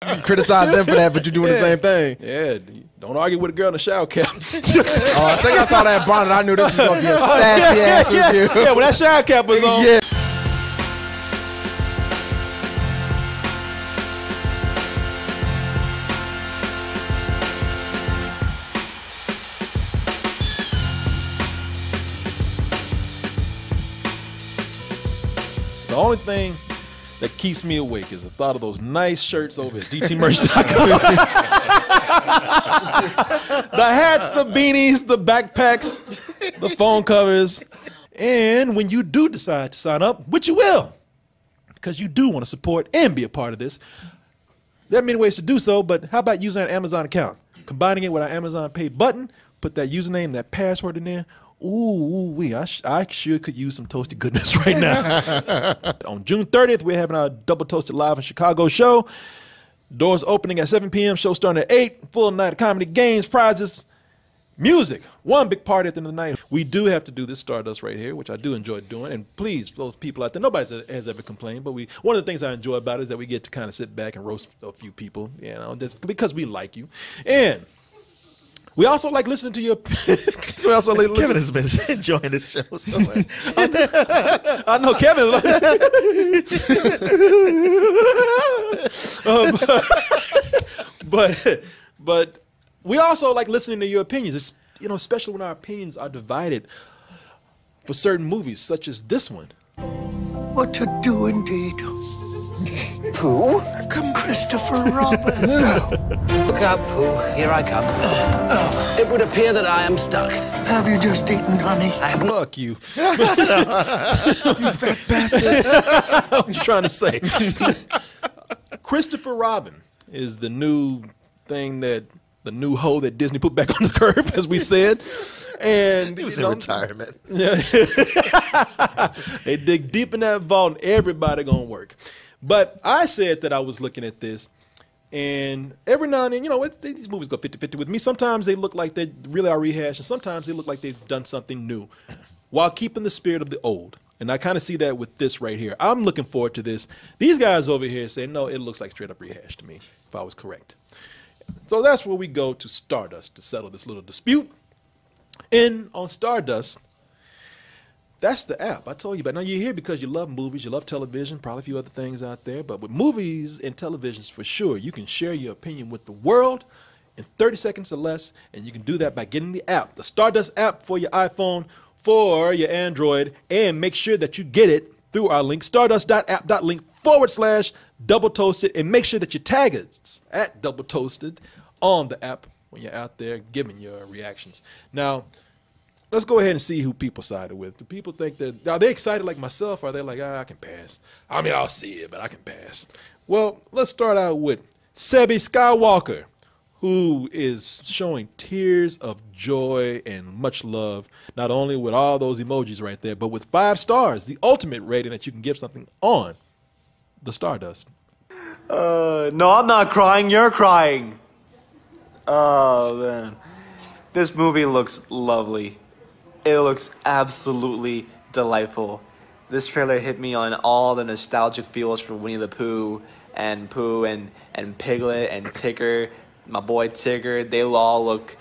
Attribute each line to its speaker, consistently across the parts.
Speaker 1: You criticize them for that, but you're doing the same thing.
Speaker 2: Yeah, don't argue with a girl in a shower cap.
Speaker 1: Oh, I think I saw that bonnet. I knew this was going to be a sassy ass review.
Speaker 2: Yeah, when that shower cap was on.
Speaker 1: Yeah.
Speaker 2: The only thing that keeps me awake is the thought of those nice shirts over at DTmerch.com. The hats, the beanies, the backpacks, the phone covers. And when you do decide to sign up, which you will, because you do want to support and be a part of this, there are many ways to do so, but how about using an Amazon account? Combining it with our Amazon Pay button, put that username, that password in there. I sure could use some toasted goodness right now. On June 30th, we're having our Double Toasted Live in Chicago show. Doors opening at 7 p.m., show starting at 8. Full night of comedy, games, prizes, music. One big party at the end of the night. We do have to do this Stardust right here, which I do enjoy doing. And please, those people out there, nobody has ever complained, but one of the things I enjoy about it is that we get to kind of sit back and roast a few people, you know, because we like you. And we also like listening to your. We also like
Speaker 3: Kevin has been enjoying this show so much.
Speaker 2: I know Kevin. But we also like listening to your opinions. It's, you know, especially when our opinions are divided for certain movies, such as this one.
Speaker 4: What to do indeed.
Speaker 5: Pooh?
Speaker 4: I've come, Christopher Robin.
Speaker 5: Look out, Pooh. Here I come. It would appear that I am stuck.
Speaker 4: Have you just eaten honey?
Speaker 5: I have not.
Speaker 2: Fuck you.
Speaker 4: You fat bastard.
Speaker 2: What you trying to say? Christopher Robin is the new thing the new hoe that Disney put back on the curb, as we said. And
Speaker 3: He was in retirement.
Speaker 2: Yeah. They dig deep in that vault and everybody gonna work. But I said that I was looking at this, and every now and then, you know, these movies go 50-50 with me. Sometimes they look like they really are rehashed, and sometimes they look like they've done something new while keeping the spirit of the old. And I kind of see that with this right here. I'm looking forward to this. These guys over here say, no, it looks like straight up rehash to me, if I was correct. So that's where we go to Stardust to settle this little dispute. And on Stardust, that's the app I told you about. Now, you're here because you love movies, you love television, probably a few other things out there. But with movies and televisions, for sure, you can share your opinion with the world in 30 seconds or less. And you can do that by getting the app, the Stardust app for your iPhone, for your Android. And make sure that you get it through our link, stardust.app.link/Double Toasted. And make sure that you tag us at Double Toasted on the app when you're out there giving your reactions. Now, let's go ahead and see who people sided with. Do people think that, are they excited like myself, or are they like, I can pass? I mean, I'll see it, but I can pass. Well, let's start out with Sebi Skywalker, who is showing tears of joy and much love, not only with all those emojis right there, but with 5 stars, the ultimate rating that you can give something on the Stardust.
Speaker 6: No, I'm not crying. You're crying. Oh, man. This movie looks lovely. It looks absolutely delightful. This trailer hit me on all the nostalgic feels for Winnie the Pooh and Piglet and Tigger, my boy Tigger. They all look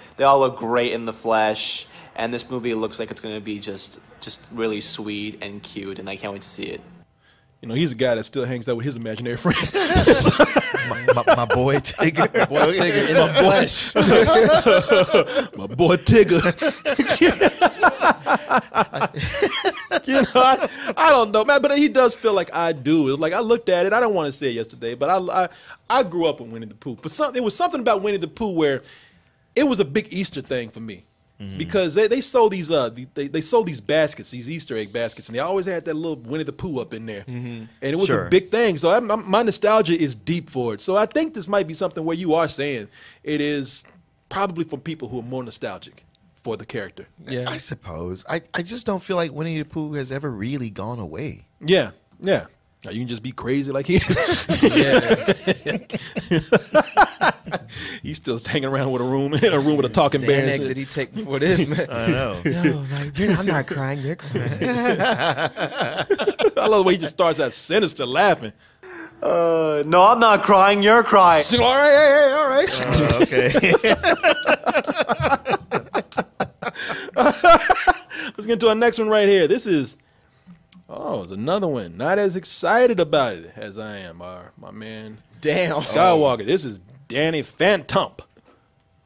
Speaker 6: great in the flesh, and this movie looks like it's gonna be just really sweet and cute, and I can't wait to see it.
Speaker 2: You know, he's a guy that still hangs out with his imaginary friends.
Speaker 3: my boy Tigger.
Speaker 1: My boy Tigger in the flesh.
Speaker 2: My boy Tigger. You know, I don't know, man, but he does feel like I do. It's like, I looked at it. I don't want to say it yesterday, but I grew up with Winnie the Pooh. But it was something about Winnie the Pooh where it was a big Easter thing for me. Mm-hmm. Because they sold these they sold these baskets, these Easter egg baskets, and they always had that little Winnie the Pooh up in there, and it was a big thing. So my nostalgia is deep for it. So I think this might be something where you are saying it is probably from people who are more nostalgic for the character.
Speaker 3: Yeah, I suppose. I just don't feel like Winnie the Pooh has ever really gone away.
Speaker 2: Yeah, yeah. Now you can just be crazy like he is.
Speaker 1: Yeah.
Speaker 7: He's still hanging around with a room with a talking bear. And
Speaker 1: Xanax
Speaker 7: shit.
Speaker 1: did he take before this, man?
Speaker 3: I know.
Speaker 1: No, like, I'm not crying. You're crying.
Speaker 7: I love the way he just starts out sinister laughing.
Speaker 6: No, I'm not crying. You're crying.
Speaker 2: All right, all right.
Speaker 3: Okay.
Speaker 2: Let's get to our next one right here. This is, it's another one. Not as excited about it as I am. My man
Speaker 1: Damn.
Speaker 2: Skywalker. This is Danny Phantom,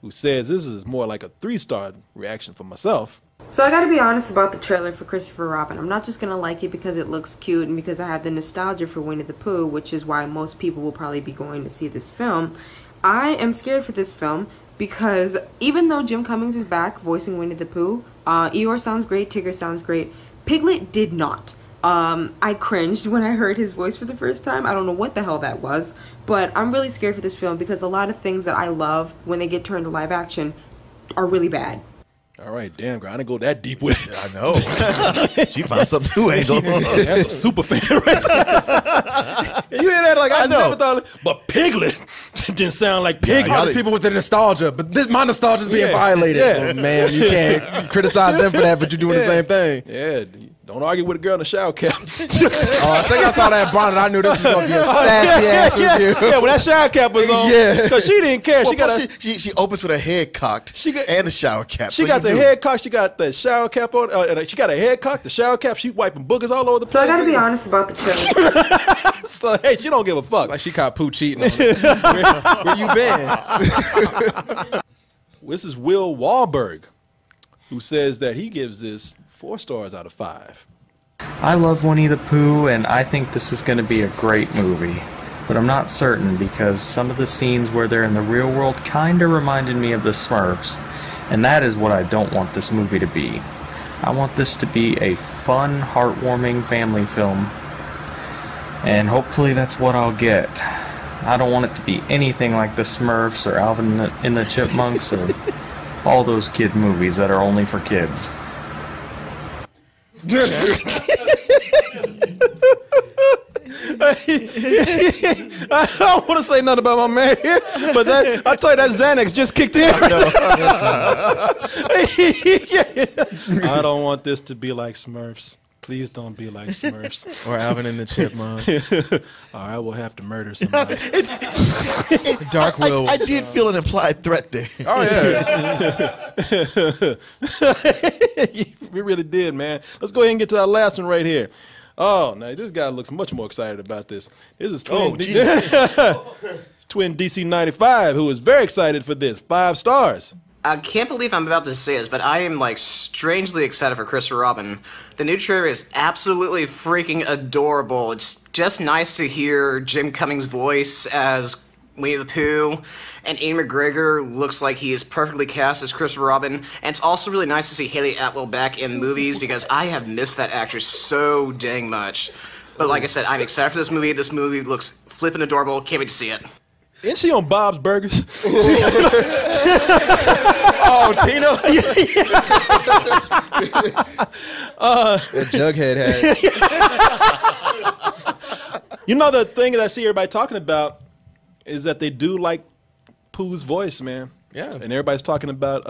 Speaker 2: who says this is more like a 3-star reaction for myself.
Speaker 8: So I gotta be honest about the trailer for Christopher Robin. I'm not just gonna like it because it looks cute and because I have the nostalgia for Winnie the Pooh, which is why most people will probably be going to see this film. I am scared for this film because even though Jim Cummings is back voicing Winnie the Pooh, Eeyore sounds great, Tigger sounds great, Piglet did not. I cringed when I heard his voice for the first time. I don't know what the hell that was, but I'm really scared for this film because a lot of things that I love when they get turned to live action are really bad.
Speaker 2: All right, damn, girl, I didn't go that deep with it.
Speaker 3: I know. She found something new angle.
Speaker 2: That's a super fan right there. You hear that? Like, I never thought, but Piglet didn't sound like Piglet.
Speaker 1: All these people with the nostalgia, but my nostalgia is being violated.
Speaker 2: Yeah.
Speaker 1: So, man, you can't criticize them for that, but you're doing the same thing.
Speaker 2: Yeah, don't argue with a girl in a shower cap.
Speaker 1: As soon as I saw that bonnet, I knew this was going to be a sassy ass review.
Speaker 2: Yeah, when that shower cap was on, because she didn't care.
Speaker 3: Well, she opens with her head cocked and the shower cap.
Speaker 2: She got the head cocked. She got the shower cap on. And she got a head cocked, the shower cap. She wiping boogers all over the place.
Speaker 8: So I gotta be honest about the trailer.
Speaker 2: So, hey, she don't give a fuck.
Speaker 1: Like she caught Pooh cheating on her. Where you been?
Speaker 2: This is Will Wahlberg, who says that he gives this 4 stars out of 5.
Speaker 9: I love Winnie the Pooh, and I think this is going to be a great movie. But I'm not certain because some of the scenes where they're in the real world kinda reminded me of the Smurfs. And that is what I don't want this movie to be. I want this to be a fun, heartwarming family film. And hopefully that's what I'll get. I don't want it to be anything like the Smurfs or Alvin and the Chipmunks or all those kid movies that are only for kids.
Speaker 2: I don't want to say nothing about my man here, but I tell you that Xanax just kicked in. I don't want this to be like Smurfs. Please don't be like Smurfs.
Speaker 1: Or Alvin and the Chipmunks.
Speaker 2: All right, we'll have to murder somebody.
Speaker 1: Dark Will.
Speaker 3: I did feel an implied threat there.
Speaker 1: Oh, yeah.
Speaker 2: We really did, man. Let's go ahead and get to our last one right here. Oh, now this guy looks much more excited about this. This is Twin, Twin DC95, who is very excited for this. 5 stars.
Speaker 10: I can't believe I'm about to say this, but I am, like, strangely excited for Christopher Robin. The new trailer is absolutely freaking adorable. It's just nice to hear Jim Cummings' voice as Winnie the Pooh, and Ian McGregor looks like he is perfectly cast as Christopher Robin. And it's also really nice to see Haley Atwell back in movies because I have missed that actress so dang much. But like I said, I'm excited for this movie. This movie looks flippin' adorable. Can't wait to see it.
Speaker 2: Isn't she on Bob's Burgers?
Speaker 1: Oh, Tina? That Jughead had.
Speaker 2: You know, the thing that I see everybody talking about is that they do like Pooh's voice, man.
Speaker 1: Yeah.
Speaker 2: And everybody's talking about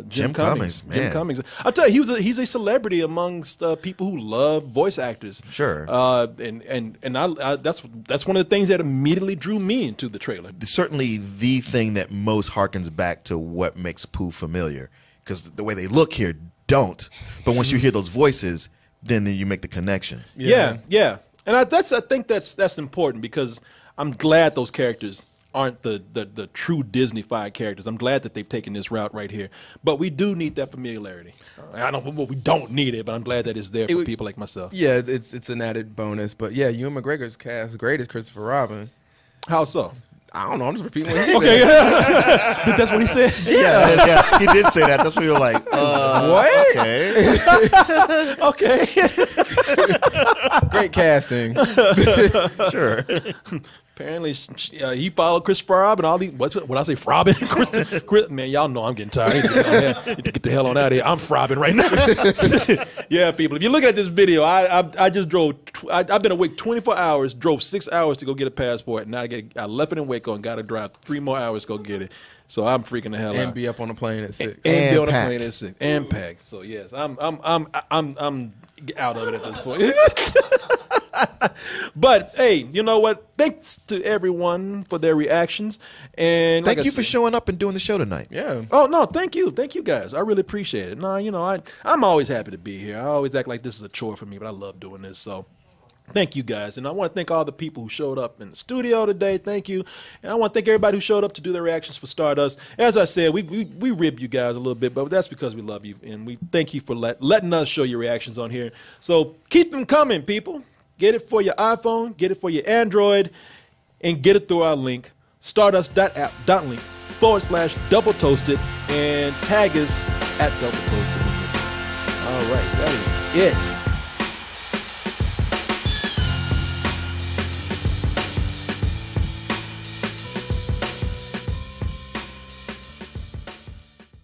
Speaker 2: Jim Cummings.
Speaker 3: Man.
Speaker 2: Jim Cummings. I'll tell you, he's a celebrity amongst people who love voice actors.
Speaker 3: Sure.
Speaker 2: And that's one of the things that immediately drew me into the trailer.
Speaker 3: Certainly the thing that most harkens back to what makes Pooh familiar. Because the way they look here don't. But once you hear those voices, then you make the connection.
Speaker 2: Yeah. And I think that's important because I'm glad those characters aren't the true Disney-fied characters. I'm glad that they've taken this route right here. But we do need that familiarity. I don't. Well, we don't need it, but I'm glad that it's there for people like myself.
Speaker 1: Yeah, it's an added bonus. But yeah, Ewan McGregor's cast great as Christopher Robin.
Speaker 2: How so?
Speaker 1: I don't know. I'm just repeating what he said.
Speaker 2: Okay, that's what he said.
Speaker 3: Yeah, he did say that. That's what you were like.
Speaker 1: What?
Speaker 3: Okay.
Speaker 2: Okay.
Speaker 1: Great casting.
Speaker 3: Sure.
Speaker 2: Apparently, he followed Christopher Robin. All these, what I say, Robin? Man, y'all know I'm getting tired. I need to get the hell on out of here. I'm frobbing right now. Yeah, people. If you're looking at this video, I just drove. I've been awake 24 hours. Drove 6 hours to go get a passport. And I left it in Waco and got to drive 3 more hours to go get it. So I'm freaking the hell out.
Speaker 1: And be up on the plane at 6.
Speaker 2: And be on the plane at 6. And pack. So yes, I'm out of it at this point. But hey, you know what? Thanks to everyone for their reactions, and
Speaker 3: Thank you for showing up and doing the show tonight.
Speaker 1: Yeah.
Speaker 2: Oh no, thank you guys. I really appreciate it. No, you know, I'm always happy to be here. I always act like this is a chore for me, but I love doing this. So thank you guys, and I want to thank all the people who showed up in the studio today. Thank you, and I want to thank everybody who showed up to do their reactions for Stardust. As I said, we rib you guys a little bit, but that's because we love you, and we thank you for letting us show your reactions on here. So keep them coming, people. Get it for your iPhone, get it for your Android, and get it through our link, stardust.app.link/double toasted, and tag us at double toasted. All right, that is it.